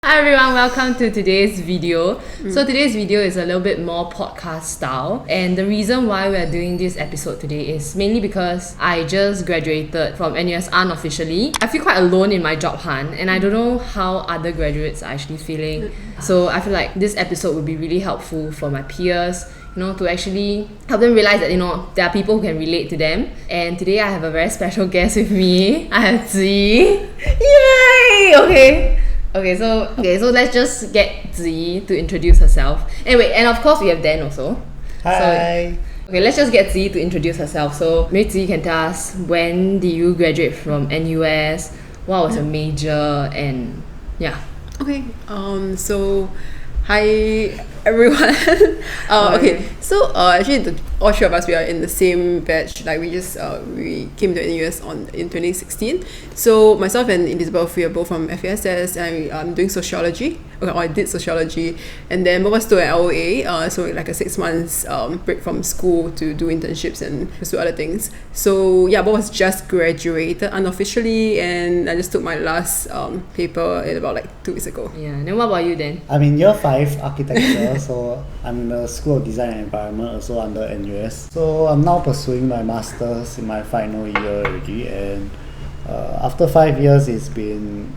Hi everyone, welcome to today's video. So today's video is a little bit more podcast style, and the reason why we are doing this episode today is mainly because I just graduated from NUS unofficially. I feel quite alone in my job hunt, and I don't know how other graduates are actually feeling. So I feel like this episode would be really helpful for my peers, to actually help them realize that, there are people who can relate to them. And today I have a very special guest with me. I have Ziyi. Yay! Okay, so let's just get Ziyi to introduce herself. And of course we have Dan also. Hi. Okay, let's just get Ziyi to introduce herself. So maybe Ziyi can tell us, when did you graduate from NUS? What was your major? And yeah. Okay. So hi everyone. Okay. So actually, all three of us, we are in the same batch. Like we came to NUS in 2016. So myself and Elizabeth, we are both from FASS, and I'm doing sociology. Okay, I did sociology, and then both of us still at LOA. So like a 6 months break from school to do internships and pursue other things. So yeah, both of us just graduated unofficially, and I just took my last paper about like 2 weeks ago. Yeah. Then what about you then? I'm in year 5 architecture, so I'm in the School of Design and Environment, also under NUS. So I'm now pursuing my masters in my final year already, and after 5 years, it's been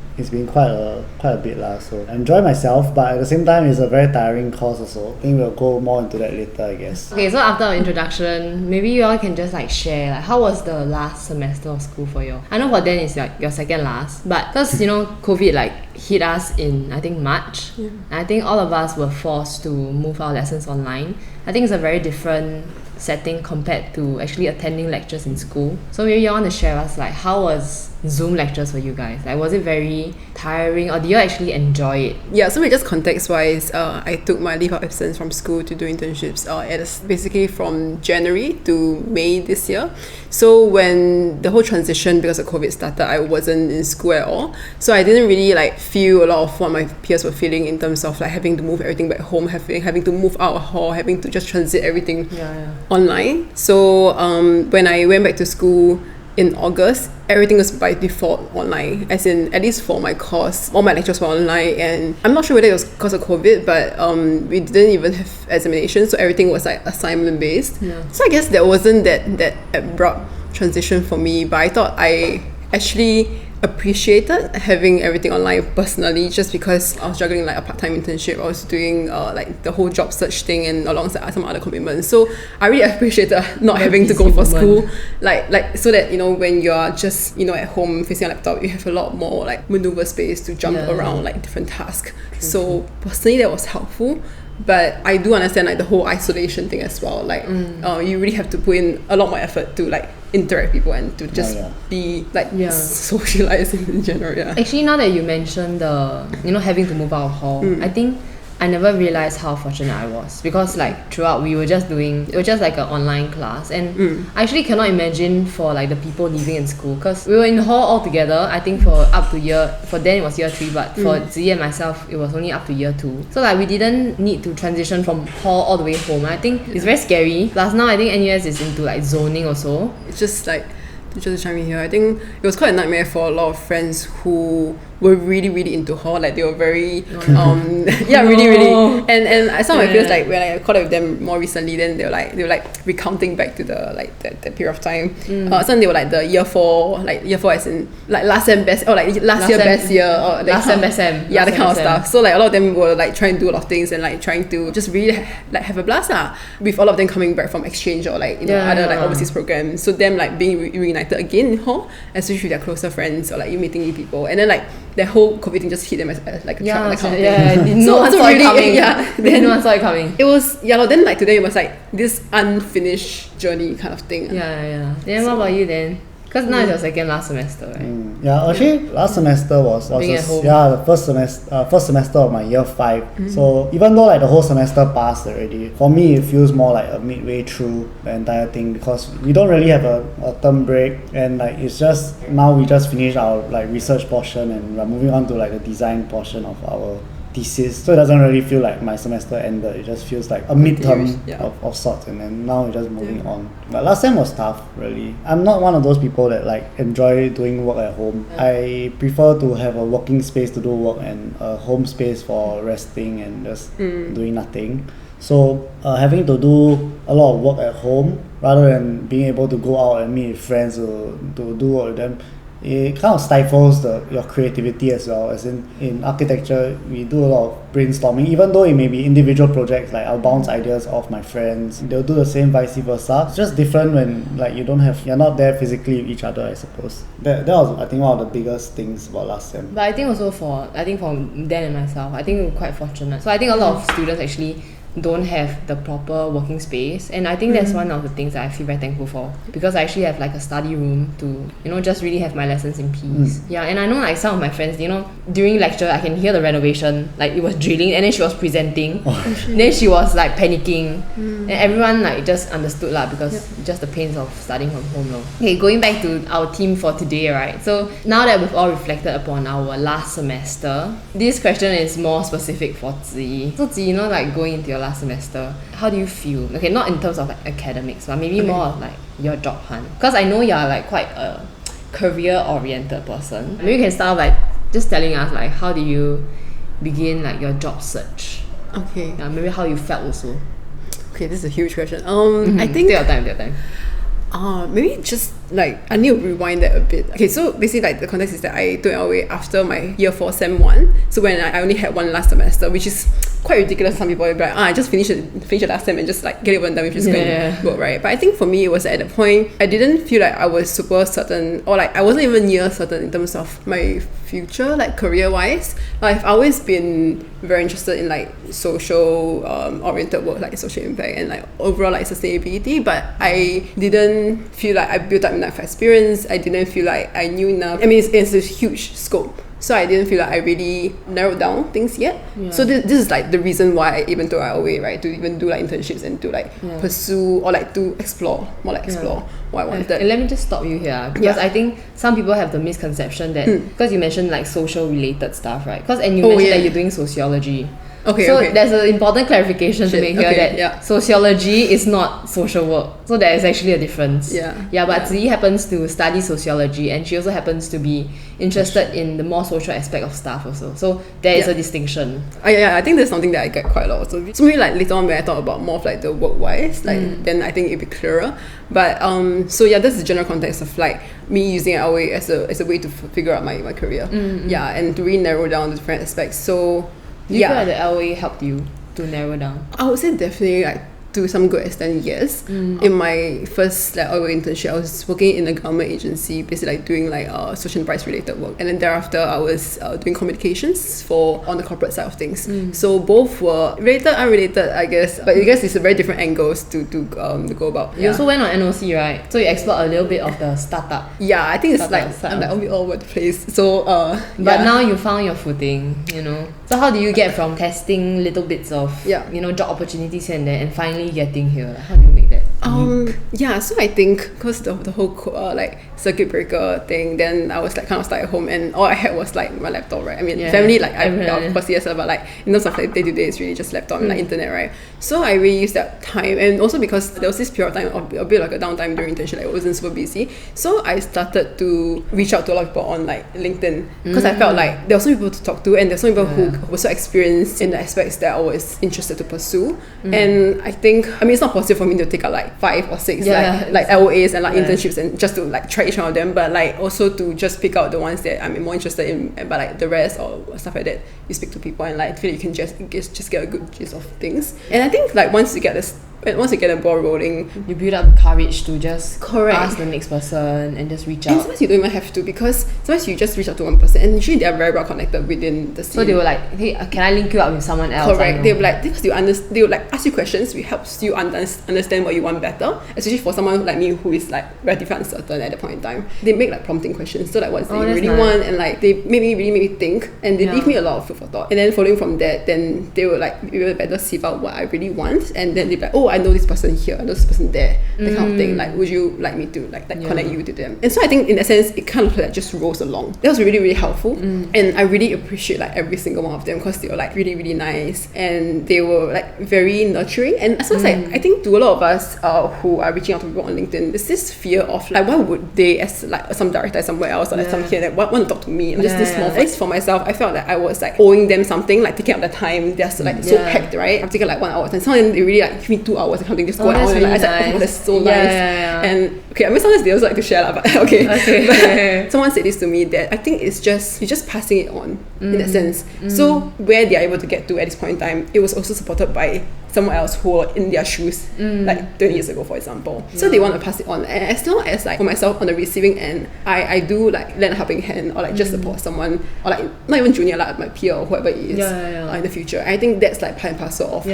quite a bit lah. So I enjoy myself, but at the same time, it's a very tiring course also. I think we'll go more into that later, I guess. Okay, so after our introduction, maybe you all can just share how was the last semester of school for you? I know for Dan it's your second last, but because COVID hit us in I think March. Yeah. And I think all of us were forced to move our lessons online. I think it's a very different setting compared to actually attending lectures in school. So maybe you want to share us how was Zoom lectures for you guys? Was it very tiring, or do you actually enjoy it? Yeah, so just context-wise, I took my leave of absence from school to do internships basically from January to May this year. So when the whole transition because of COVID started, I wasn't in school at all. So I didn't really feel a lot of what my peers were feeling in terms of having to move everything back home, having to move out of hall, having to just transit everything online. So when I went back to school in August, everything was by default online, as in at least for my course, all my lectures were online, and I'm not sure whether it was because of COVID, but we didn't even have examinations, so everything was assignment based. So I guess there wasn't that abrupt transition for me, but I thought I actually appreciated having everything online personally, just because I was juggling a part-time internship. I was doing the whole job search thing and alongside some other commitments. So I really appreciated not having to go for school, so that when you're just at home facing a laptop, you have a lot more maneuver space to jump around different tasks. So personally, that was helpful. But I do understand the whole isolation thing as well. You really have to put in a lot more effort to interact with people and to just be socializing in general. Yeah. Actually, now that you mentioned the having to move out of hall, I think I never realized how fortunate I was, because throughout it was just an online class, and I actually cannot imagine for the people living in school, because we were in hall all together. I think for Dan it was year 3, but for Ziyi and myself it was only up to year 2. So we didn't need to transition from hall all the way home. I think it's very scary. Plus now I think NUS is into zoning also. It's just just to chime in here, I think it was quite a nightmare for a lot of friends who were really, really into hall. They were very really. And some of my peers, when I caught up with them more recently, then they were recounting back to the that period of time. Some they were the year 4 as in last sem best, or last year best year, or last sem best sem. Yeah, that kind of stuff. So a lot of them were trying to do a lot of things and trying to just really have a blast with all of them coming back from exchange or other overseas programs. So them being reunited again in hall, especially with their closer friends, or you meeting new people, and then the whole COVID thing just hit them as a trap, no one saw it coming. Then no one saw it coming. It was then today it was this unfinished journey kind of thing. Then what about you then? Because now it's your second last semester, right? Actually last semester was the first semester of my year 5. So even though the whole semester passed already, for me it feels more like a midway through the entire thing, because we don't really have a term break, and it's just now we just finished our research portion, and we're moving on to the design portion of our thesis, so it doesn't really feel like my semester ended. It just feels like a midterm Yeah. of sorts, and then now we're just moving on. But last time was tough, really. I'm not one of those people that like enjoy doing work at home. I prefer to have a working space to do work and a home space for resting and just doing nothing. So having to do a lot of work at home rather than being able to go out and meet with friends to do work with them, it kind of stifles your creativity as well. As in architecture, we do a lot of brainstorming, even though it may be individual projects. Like I'll bounce ideas off my friends, they'll do the same, vice versa. It's just different when like you're not there physically with each other, I suppose. That was, I think, one of the biggest things about last sem. But I think also for Dan and myself, I think we're quite fortunate. So I think a lot of students actually don't have the proper working space, and I think that's one of the things that I feel very thankful for, because I actually have like a study room to just really have my lessons in peace. Yeah, and I know like some of my friends, during lecture I can hear the renovation, like it was drilling, and then she was presenting, then she was like panicking, and everyone like just understood lah, because just the pains of studying from home. Okay, going back to our theme for today, right? So now that we've all reflected upon our last semester, this question is more specific for Ziyi. So Ziyi, like going into your last semester, how do you feel? Okay, not in terms of like academics, but maybe more of like your job hunt, because I know you're like quite a career oriented person. Maybe you can start like just telling us like how do you begin like your job search. Okay. Yeah, maybe how you felt also. Okay, this is a huge question. I think take your time. Maybe just like I need to rewind that a bit. Okay, so basically like the context is that I took LOA after my year 4 sem 1. So when I only had one last semester, which is quite ridiculous. Some people will be like, I just finish the last sem and just like get it one done with, just go and work, right? But I think for me it was at the point I didn't feel like I was super certain, or like I wasn't even near certain in terms of my future, like career wise. Like I've always been very interested in like social oriented work, like social impact and like overall like sustainability, but I didn't feel like I built up enough experience. I didn't feel like I knew enough. I mean, it's a huge scope, so I didn't feel like I really narrowed down things yet. So this is like the reason why I even took LOA, right, to even do like internships and to like pursue or like to explore what I wanted. And let me just stop you here, because I think some people have the misconception that because you mentioned like social related stuff, right? And you mentioned that you're doing sociology. Okay. There's an important clarification to make here that sociology is not social work. So there is actually a difference. But Ziyi happens to study sociology, and she also happens to be interested in the more social aspect of stuff also. So there is a distinction. I think that's something that I get quite a lot also. So maybe like later on when I talk about more of like the work wise, like then I think it'll be clearer. But so that's the general context of like me using LOA as a way to figure out my career. And to really narrow down the different aspects. So do you feel like the LOA helped you to narrow down? I would say definitely like to some good extent, yes. In my first like LOA internship, I was working in a government agency, basically like doing like social enterprise related work, and then thereafter I was doing communications on the corporate side of things. So both were related, unrelated, I guess, but I guess it's a very different angles to go about. You also went on NOC, right? So you explored a little bit of the startup. Yeah, I think it's like I'm like all over the place. So but now you found your footing, So how do you get from testing little bits of job opportunities here and there, and finally getting here? How do you make that? So I think because the whole like circuit breaker thing, then I was like kind of stuck at home, and all I had was like my laptop, right? I mean, family, like I of course yes, but like in terms of like day to day, it's really just laptop and like internet, right? So I really used that time, and also because there was this period of time, a bit like a downtime during internship, like I wasn't super busy, so I started to reach out to a lot of people on like LinkedIn, because I felt like there were some people to talk to, and there's some people who were so experienced in the aspects that I was interested to pursue. And I think, I mean, it's not possible for me to take out like 5 or 6 like LOAs and like internships and just to like try each one of them, but like also to just pick out the ones that I'm more interested in, but like the rest or stuff like that, you speak to people and like feel like you can just get a good gist of things. And I think like once you get the ball rolling, you build up the courage to just ask the next person and just reach out. And sometimes you don't even have to, because sometimes you just reach out to one person, and usually they are very well connected within the scene. So they were like, hey, can I link you up with someone else? Correct. They were like, because they would like ask you questions, which helps you understand what you want better, especially for someone like me who is like relatively uncertain at the point in time. They make like prompting questions, so like what they really want, and like they really make me think, and they give me a lot of food for thought. And then following from that, then they will like be able to better sieve out what I really want, and then they're like, I know this person here, I know this person there, that kind of thing. Like, would you like me to like connect you to them? And so I think in that sense, it kind of like just rolls along. That was really, really helpful. And I really appreciate like every single one of them because they were like really, really nice and they were like very nurturing. And so it's like, I think to a lot of us who are reaching out to people on LinkedIn, there's this fear of like, why would they, as like some director somewhere else or like some kid that want to talk to me? And just this small place for myself, I felt that I was like owing them something, like taking up the time. They're so, like so packed, right? I'm taking like 1 hour, and some of them they really like give me 2 hours or something, just go on. Really like, I was like, oh, that's so nice. And okay, I mean sometimes they also like to share lah, but okay. But someone said this to me that I think it's just you're just passing it on in that sense. So where they are able to get to at this point in time, it was also supported by someone else who were in their shoes like 20 years ago, for example. So they want to pass it on. And as long as like for myself on the receiving end, I do like lend a helping hand or like just support someone or like not even junior, like my peer or whoever it is in the future. I think that's like part and parcel of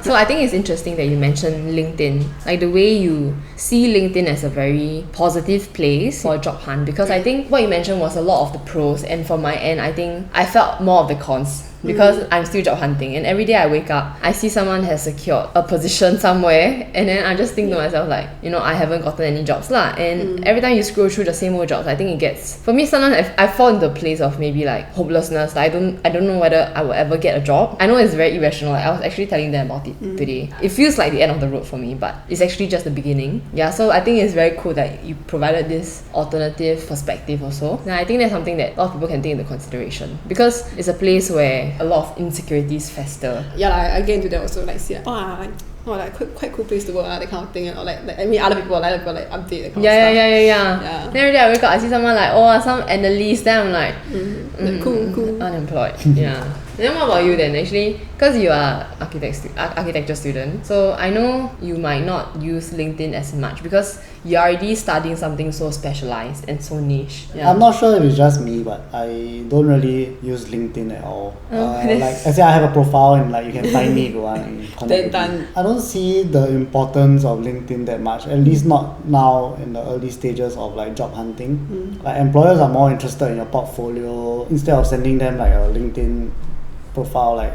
So I think it's interesting that you mentioned LinkedIn, like the way you see LinkedIn as a very positive place for a job hunt, because I think what you mentioned was a lot of the pros, and from my end I think I felt more of the cons. Because I'm still job hunting, and every day I wake up, I see someone has secured a position somewhere, and then I just think to myself like, you know, I haven't gotten any jobs lah. And every time you scroll through the same old jobs, I think it gets, for me sometimes I fall into a place of maybe like hopelessness. Like I don't know whether I will ever get a job. I know it's very irrational. Like I was actually telling them about it today. It feels like the end of the road for me, but it's actually just the beginning. Yeah, so I think it's very cool that you provided this alternative perspective also. And I think that's something that a lot of people can take into consideration, because it's a place where a lot of insecurities fester. Yeah, I get into that also, like see like quite cool place to work, that kind of thing, or like I mean other people like update that kind of stuff. Yeah. Then every day I wake up, I see someone like some analyst, then I'm like cool. Unemployed. Then what about you then? Actually, because you are architecture student, so I know you might not use LinkedIn as much because you're already studying something so specialized and so niche. I'm not sure if it's just me, but I don't really use LinkedIn at all. Like I say, I have a profile and like you can find me if you want and connect with me. I don't see the importance of LinkedIn that much, at least not now in the early stages of like job hunting. Like employers are more interested in your portfolio instead of sending them like a LinkedIn profile. Like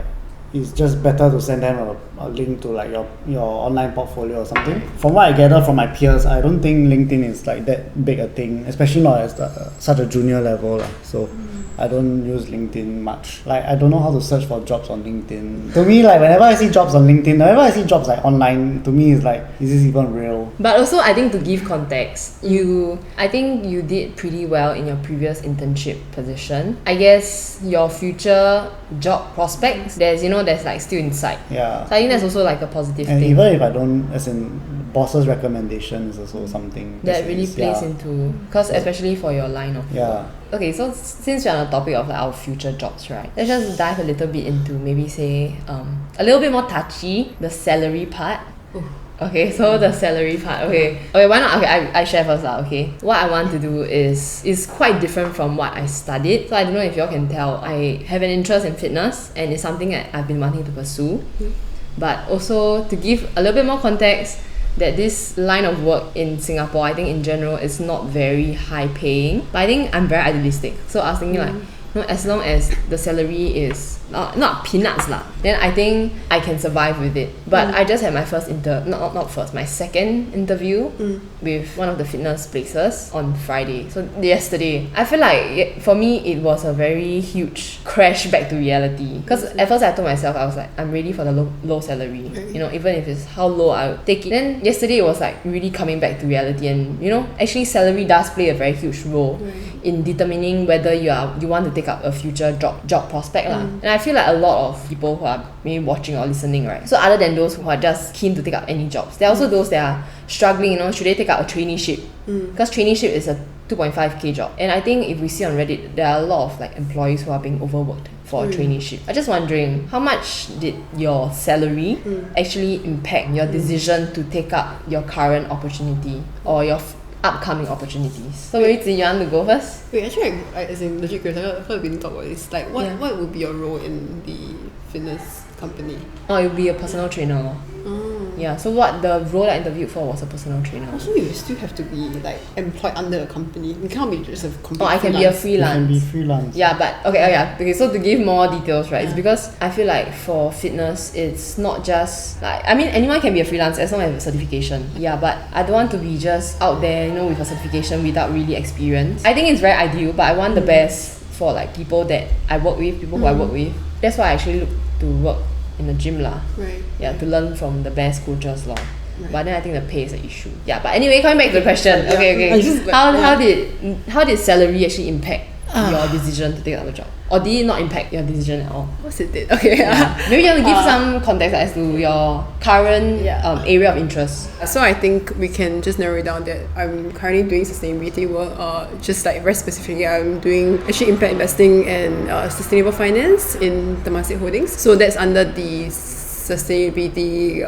it's just better to send them a link to like your online portfolio or something. From what I gather from my peers, I don't think LinkedIn is like that big a thing, especially not at such a junior level. So I don't use LinkedIn much. Like I don't know how to search for jobs on LinkedIn. To me, like whenever I see jobs on LinkedIn, whenever I see jobs like online, to me it's like, is this even real? But also I think to give context, I think you did pretty well in your previous internship position. I guess your future job prospects, there's like still in sight. Yeah. So I think that's also like a positive and thing. Even if I don't, as in boss's recommendation is also something that really plays into, because especially for your line of work. Okay, so since we're on the topic of like our future jobs, right, let's just dive a little bit into maybe say a little bit more touchy, the salary part. Okay, so the salary part. Okay, why not? Okay, I share first lah. Okay, what I want to do is quite different from what I studied. So I don't know if y'all can tell, I have an interest in fitness and it's something that I've been wanting to pursue. But also to give a little bit more context, that this line of work in Singapore, I think in general, is not very high paying. But I think I'm very idealistic. So I was thinking like, as long as the salary is not peanuts lah, then I think I can survive with it. But I just had my my second interview with one of the fitness places on Friday, so yesterday. I feel like for me it was a very huge crash back to reality, because at first I told myself, I was like, I'm ready for the low salary, even if it's how low I would take it. Then yesterday it was like really coming back to reality, and actually salary does play a very huge role in determining whether you want to take up a future job prospect lah. And I feel like a lot of people who are maybe watching or listening, right, so other than those who are just keen to take up any jobs, there are also those that are struggling, should they take up a traineeship, because traineeship is a 2.5k job. And I think if we see on Reddit, there are a lot of like employees who are being overworked for a traineeship. I'm just wondering, how much did your salary actually impact your decision to take up your current opportunity or your upcoming opportunities? So maybe Ziyi, you want to go first? Wait, actually, as in legit curious, I thought we didn't talk about this. Like, what would be your role in the fitness company? Oh, you'll be a personal trainer. Yeah, so what the role I interviewed for was a personal trainer. Also, you still have to be like employed under a company. You can't be just a complete I can be a freelance. You can be freelance. Yeah, but okay, so to give more details, right, it's because I feel like for fitness, it's not just like, I mean, anyone can be a freelance as long as you have a certification. Yeah, but I don't want to be just out there, with a certification without really experience. I think it's very ideal, but I want the best for like people that I work with, people who I work with. That's why I actually look to work in the gym lah. Right. Yeah, to learn from the best coaches lor. Right. But then I think the pay is an issue. Yeah, but anyway, coming back to the question. Okay. How did salary actually impact your decision to take another job? Or did it not impact your decision at all? Of course it did. Okay. Yeah. Maybe you want to give some context as to your current area of interest. So I think we can just narrow it down that I'm currently doing sustainability work. Just like very specifically, I'm doing actually impact investing and sustainable finance in Temasek Holdings. So that's under the sustainability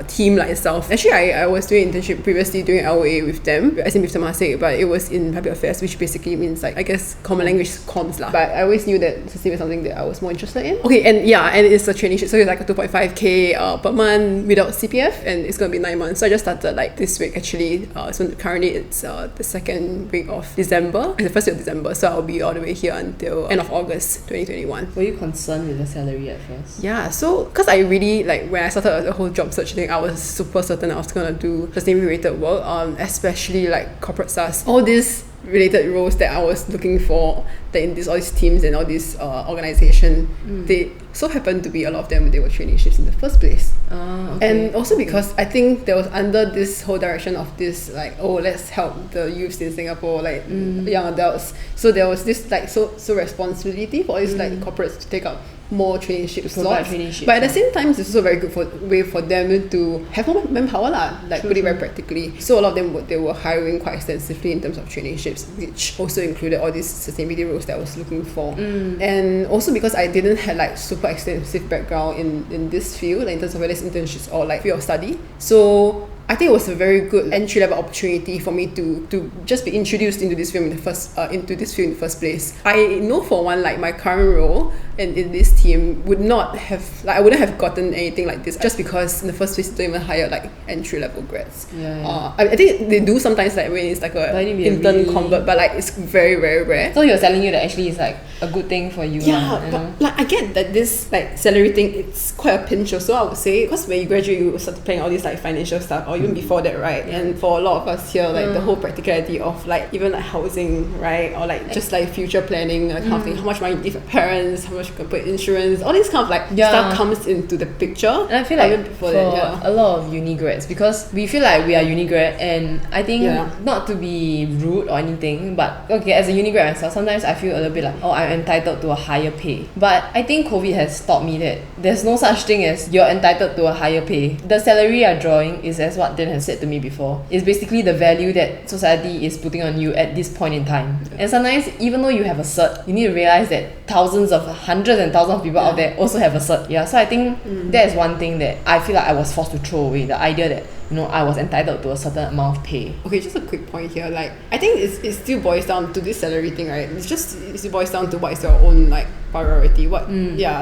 team like itself. Actually, I was doing internship previously doing LOA with them, as in with Temasek, but it was in public affairs, which basically means like, I guess, common language comms lah. But I always knew that sustainability was something that I was more interested in. Okay, and it's a traineeship, so it's like a 2.5k per month without CPF, and it's gonna be 9 months. So I just started like this week actually. So currently it's the second week of December, the first week of December. So I'll be all the way here until end of August 2021. Were you concerned with the salary at first? Yeah, so because I really like when I started the whole job search thing, I was super certain I was gonna do sustainability related work, especially like corporate SaaS, all these related roles that I was looking for, that in all these teams and all these organization, they so happened to be a lot of them, they were traineeships in the first place. Okay. And also because I think there was under this whole direction of this like, let's help the youths in Singapore, like young adults. So there was this like so responsibility for all these like corporates to take up more traineeship slots. But at the same time, it's also a very good way for them to have more manpower lah, like put it very practically. So a lot of them they were hiring quite extensively in terms of traineeships, which also included all these sustainability roles that I was looking for. And also because I didn't have like super extensive background in this field, like in terms of whether it's internships or like field of study. So I think it was a very good entry-level opportunity for me to just be introduced into this field in the first place. I know for one, like my current role and in this team would not have, like I wouldn't have gotten anything like this just because in the first place they don't even hire like entry-level grads. I think they do sometimes, like when it's like a intern convert, but like it's very, very rare. So he was telling you that actually it's like a good thing for you. But like I get that this like salary thing, it's quite a pinch also, I would say, because when you graduate you start playing all these like financial stuff, or even before that, right? And for a lot of us here, like the whole practicality of like even like housing, right? Or like just like future planning, like kind of thing, how much money you give your parents, how much you can put insurance, all this kind of like stuff comes into the picture. And I feel like for a lot of uni grads, because we feel like we are uni grad, and I think not to be rude or anything, but okay, as a uni grad myself, sometimes I feel a little bit like, I'm entitled to a higher pay. But I think COVID has taught me that there's no such thing as you're entitled to a higher pay. The salary you're drawing is, as what Dan has said to me before, is basically the value that society is putting on you at this point in time. And sometimes, even though you have a cert, you need to realize that hundreds and thousands of people out there also have a cert. So I think that is one thing that I feel like I was forced to throw away, the idea that I was entitled to a certain amount of pay. Okay, just a quick point here. Like, I think it still boils down to this salary thing, right? It still boils down to what is your own like priority.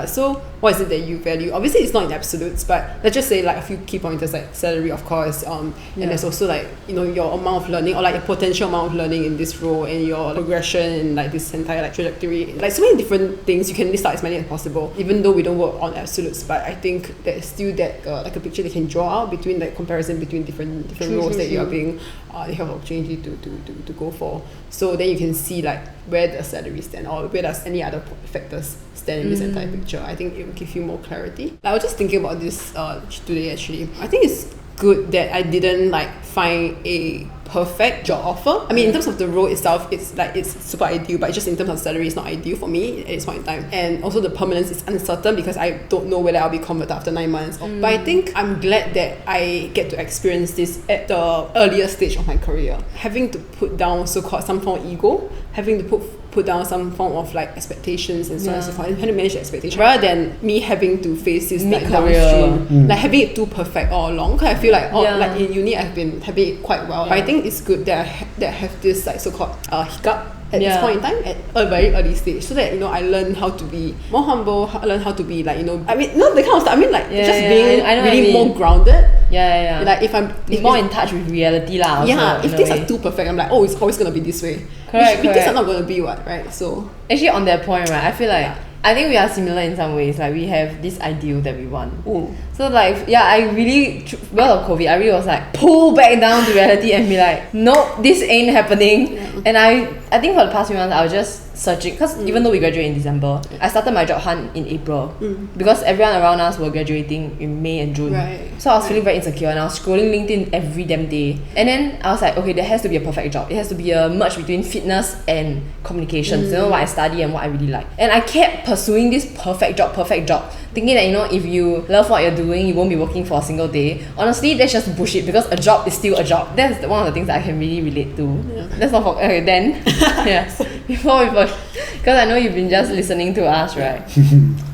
So what is it that you value? Obviously, it's not in absolutes, but let's just say like a few key pointers, like salary, of course. And there's also like your amount of learning, or like your potential amount of learning in this role, and your progression in like this entire like trajectory. Like so many different things. You can list out as many as possible, even though we don't work on absolutes. But I think there's still that like a picture they can draw out between the comparison between different roles that you are being you have an opportunity to go for. So then you can see like where the salary stand, or where does any other factors stand in this entire picture. I think it will give you more clarity. Like, I was just thinking about this today actually. I think it's good that I didn't like find a perfect job offer. I mean, in terms of the role itself, it's super ideal, but just in terms of salary, it's not ideal for me at this point in time. And also the permanence is uncertain because I don't know whether I'll be converted after 9 months. But I think I'm glad that I get to experience this at the earlier stage of my career. Having to put down so-called some form of ego, having to put down some form of like expectations and so on and so forth, and having to manage the expectations, rather than me having to face this like downstream, like having it too perfect all along. Because I feel like like in uni I've been having it quite well. But I think it's good that I have this like so-called hiccup at this point in time at a very early stage, so that I learn how to be more humble, learn how to be like I mean not the kind of stuff. I mean like just being really more grounded. Yeah. Like if more in touch with reality lah. Yeah, if things are too perfect, I'm like, it's always gonna be this way. Correct. Things are not gonna be right. So actually, on that point, right, I feel like I think we are similar in some ways. Like we have this ideal that we want. So like I really because of COVID, I really was like pull back down to reality and be like, nope, this ain't happening. And I think for the past few months I was just searching, because even though we graduate in December, I started my job hunt in April because everyone around us were graduating in May and June. So I was feeling very insecure, and I was scrolling LinkedIn every damn day. And then I was like, okay, there has to be a perfect job. It has to be a merge between fitness and communications. You know, what I study and what I really like. And I kept pursuing this perfect job, thinking that if you love what you're doing, you won't be working for a single day. Honestly, that's just bullshit, because a job is still a job. That's one of the things that I can really relate to. That's not for okay then. Before because I know you've been just listening to us, right?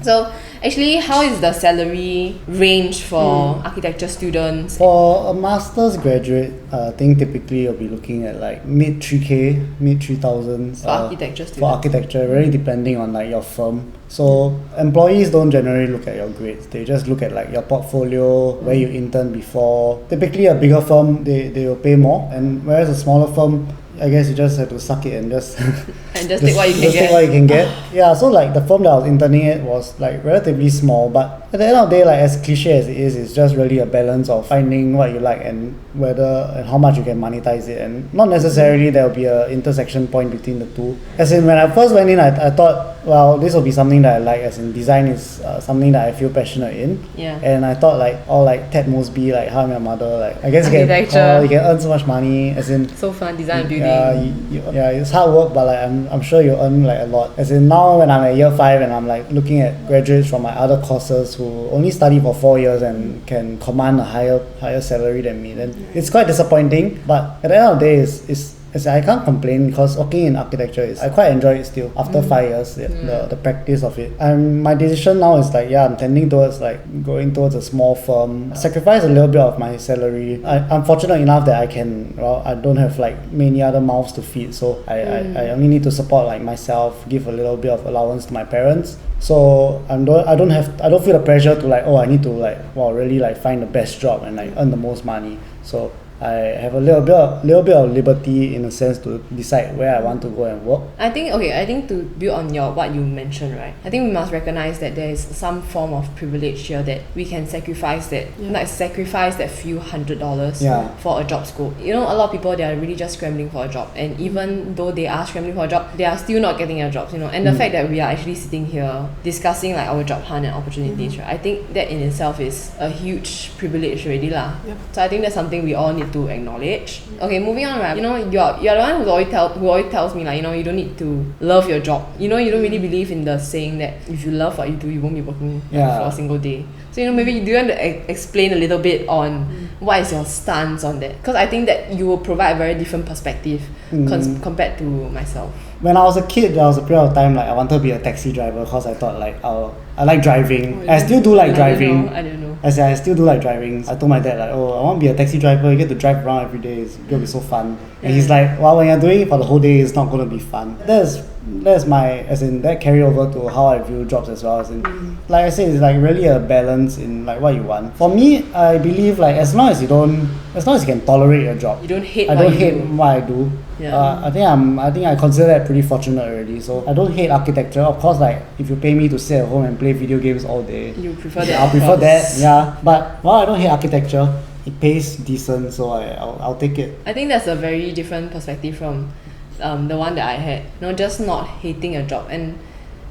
So actually, how is the salary range for architecture students? For a master's graduate, I think typically you'll be looking at like mid 3K, mid 3,000s. For architecture students? For architecture, really depending on like your firm. So employees don't generally look at your grades. They just look at like your portfolio, where you interned before. Typically a bigger firm, they will pay more, and whereas a smaller firm, I guess you just have to suck it and just take what you can get. Take what you can get. Yeah, so like the firm that I was interning at was like relatively small, but at the end of the day, like as cliche as it is, it's just really a balance of finding what you like and whether and how much you can monetize it, and not necessarily there will be a intersection point between the two. As in when I first went in, I thought, well, this will be something that I like, as in design is something that I feel passionate in. And I thought like Ted Mosby, like How I Met Your Mother, like I guess you can earn so much money, as in so fun, design and building. It's hard work, but like I'm sure you earn like a lot. As in now when I'm at year 5 and I'm like looking at graduates from my other courses who only study for 4 years and can command a higher salary than me, then it's quite disappointing. But at the end of the day, it's I can't complain, because working in architecture I quite enjoy it still after 5 years, the practice of it. And my decision now is like I'm tending towards like going towards a small firm, sacrifice a little bit of my salary. I'm fortunate enough that I don't have like many other mouths to feed, so I only need to support like myself, give a little bit of allowance to my parents. So I don't feel the pressure to like, I need to like really like find the best job and like earn the most money. So I have a little bit of liberty in a sense to decide where I want to go and work. I think to build on what you mentioned, right? I think we must recognize that there is some form of privilege here that we can sacrifice that, like sacrifice that few $100 for a job scope. A lot of people, they are really just scrambling for a job, and even though they are scrambling for a job, they are still not getting a job. And the fact that we are actually sitting here discussing like our job hunt and opportunities, right? I think that in itself is a huge privilege already lah. So I think that's something we all need to acknowledge. Okay, moving on, right? You're the one who always tells me like, you don't need to love your job. You don't really believe in the saying that if you love what you do, you won't be working for a single day. So maybe do you want to explain a little bit on what is your stance on that? Because I think that you will provide a very different perspective compared to myself. When I was a kid, there was a period of time like I wanted to be a taxi driver, because I thought like I like driving. I still do like driving. I don't know. I still do like driving. I told my dad like, I want to be a taxi driver. You get to drive around every day. It's gonna be so fun. And he's like, well, when you're doing it for the whole day, it's not gonna be fun. That's my, as in that carry over to how I view jobs as well. As in, like I said, it's like really a balance in like what you want. For me, I believe like as long as you can tolerate your job, you don't hate. I don't hate what I do. I think I consider that pretty fortunate already. So I don't hate architecture. Of course, like if you pay me to sit at home and play video games all day, you prefer that. I'll prefer that. Yeah, but while I don't hate architecture, it pays decent, so I'll take it. I think that's a very different perspective from the one that I had. Just not hating a job. And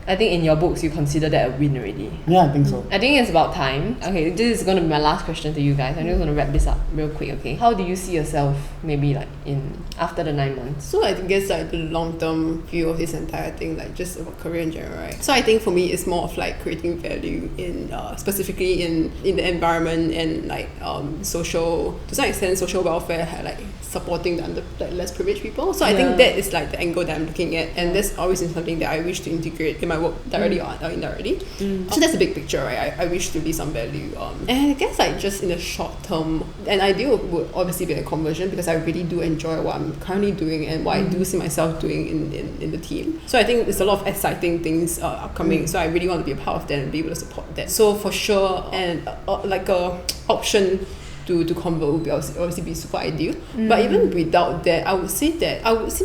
I think in your books you consider that a win already. Yeah, I think so. I think it's about time. Okay, this is going to be my last question to you guys. I'm just going to wrap this up real quick, okay? How do you see yourself maybe like after the 9 months? So I guess like the long-term view of this entire thing, like just about career in general, right? So I think for me it's more of like creating value in specifically in the environment and like to some extent social welfare, like supporting the less privileged people. So I think that is like the angle that I'm looking at, and that's always been something that I wish to integrate in my work directly or indirectly. So that's the big picture, right? I wish to be some value. And I guess like just in the short term, an ideal would obviously be a conversion, because I really do enjoy what I'm currently doing and what I do see myself doing in the team. So I think there's a lot of exciting things upcoming. So I really want to be a part of that and be able to support that. So for sure, and like a option to convert would be obviously be super ideal. But even without that, I would see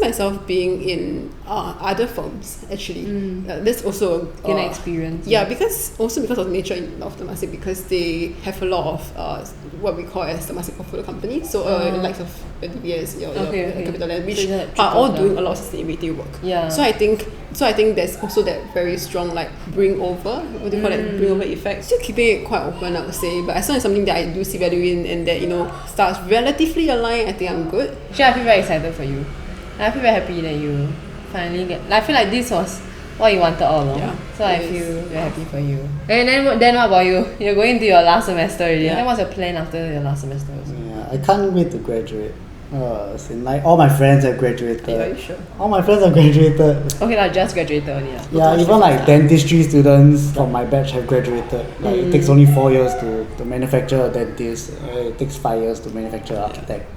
myself being in other firms actually. That's also gain experience. Yeah, because of the nature of Temasek, because they have a lot of what we call as Temasek portfolio companies. So like of DBS, CapitaLand, which are all doing a lot of sustainability work. Yeah. So I think there's also that very strong like bring over effect. Still keeping it quite open, I would say. But as long as something that I do see value in, and that starts relatively aligned, I think I'm good. Actually, I feel very excited for you. I feel very happy that you finally get. I feel like this was what you wanted all along. Yeah, so I feel very happy for you. And then what about you? You're going into your last semester already. Then what's your plan after your last semester? Yeah, I can't wait to graduate. Like all my friends have graduated. Are you sure? All my friends have graduated. Okay, I just graduated only. Yeah, even like dentistry students from my batch have graduated. Like it takes only 4 years to manufacture a dentist. It takes 5 years to manufacture an architect.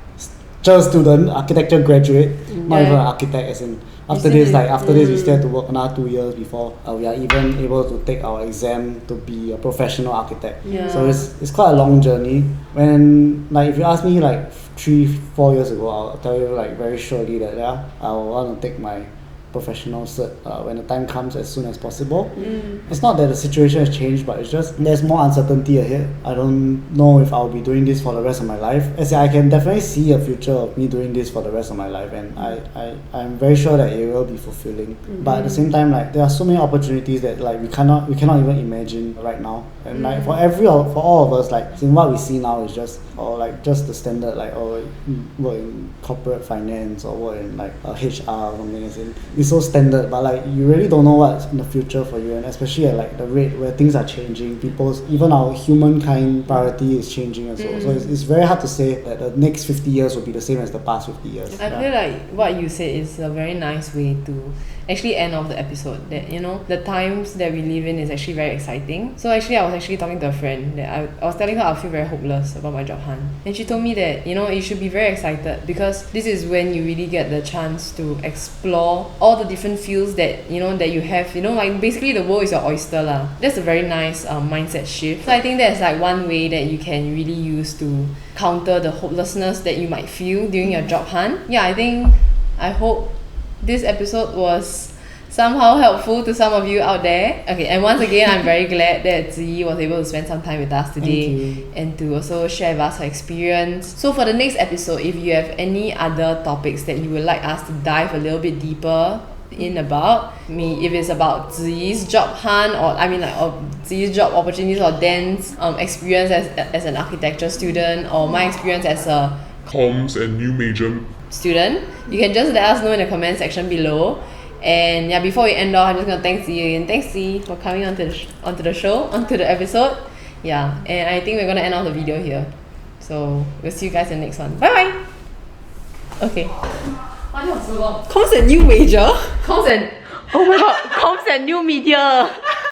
Just student, architecture graduate, not even an architect. As in after this we still have to work another 2 years before we are even able to take our exam to be a professional architect. So it's quite a long journey. When like if you ask me like 3-4 years ago, I'll tell you like very surely that I will want to take my professional cert when the time comes as soon as possible. It's not that the situation has changed, but it's just there's more uncertainty ahead. I don't know if I'll be doing this for the rest of my life. As I can definitely see a future of me doing this for the rest of my life, and I'm very sure that it will be fulfilling. But at the same time, like there are so many opportunities that like we cannot even imagine right now. And like for all of us, like what we see now is just the standard, like work in corporate finance or work in like HR or something. As in, it's so standard, but like you really don't know what's in the future for you, and especially at like the rate where things are changing, even our humankind priority is changing as well. So it's very hard to say that the next 50 years will be the same as the past 50 years. I feel like what you said is a very nice way to actually end off the episode, that the times that we live in is actually very exciting. So actually I was actually talking to a friend that I was telling her I feel very hopeless about my job hunt, and she told me that you should be very excited, because this is when you really get the chance to explore all the different fields that that you have. Like basically the world is your oyster lah. That's a very nice mindset shift. So I think that's like one way that you can really use to counter the hopelessness that you might feel during your job hunt. I hope this episode was somehow helpful to some of you out there. Okay, and once again, I'm very glad that Ziyi was able to spend some time with us today and to also share with us her experience. So for the next episode, if you have any other topics that you would like us to dive a little bit deeper in about, if it's about Ziyi's job hunt, or Ziyi's job opportunities, or Dan's experience as an architecture student, or my experience as a comms and new major student, you can just let us know in the comment section below. And before we end off, I'm just gonna thank Ziyi again. Thanks Ziyi for coming onto the episode. And I think we're gonna end off the video here. So we'll see you guys in the next one. Bye bye. Okay. Why that was so long? Comms and new major. Comms and oh my god, comms and new media.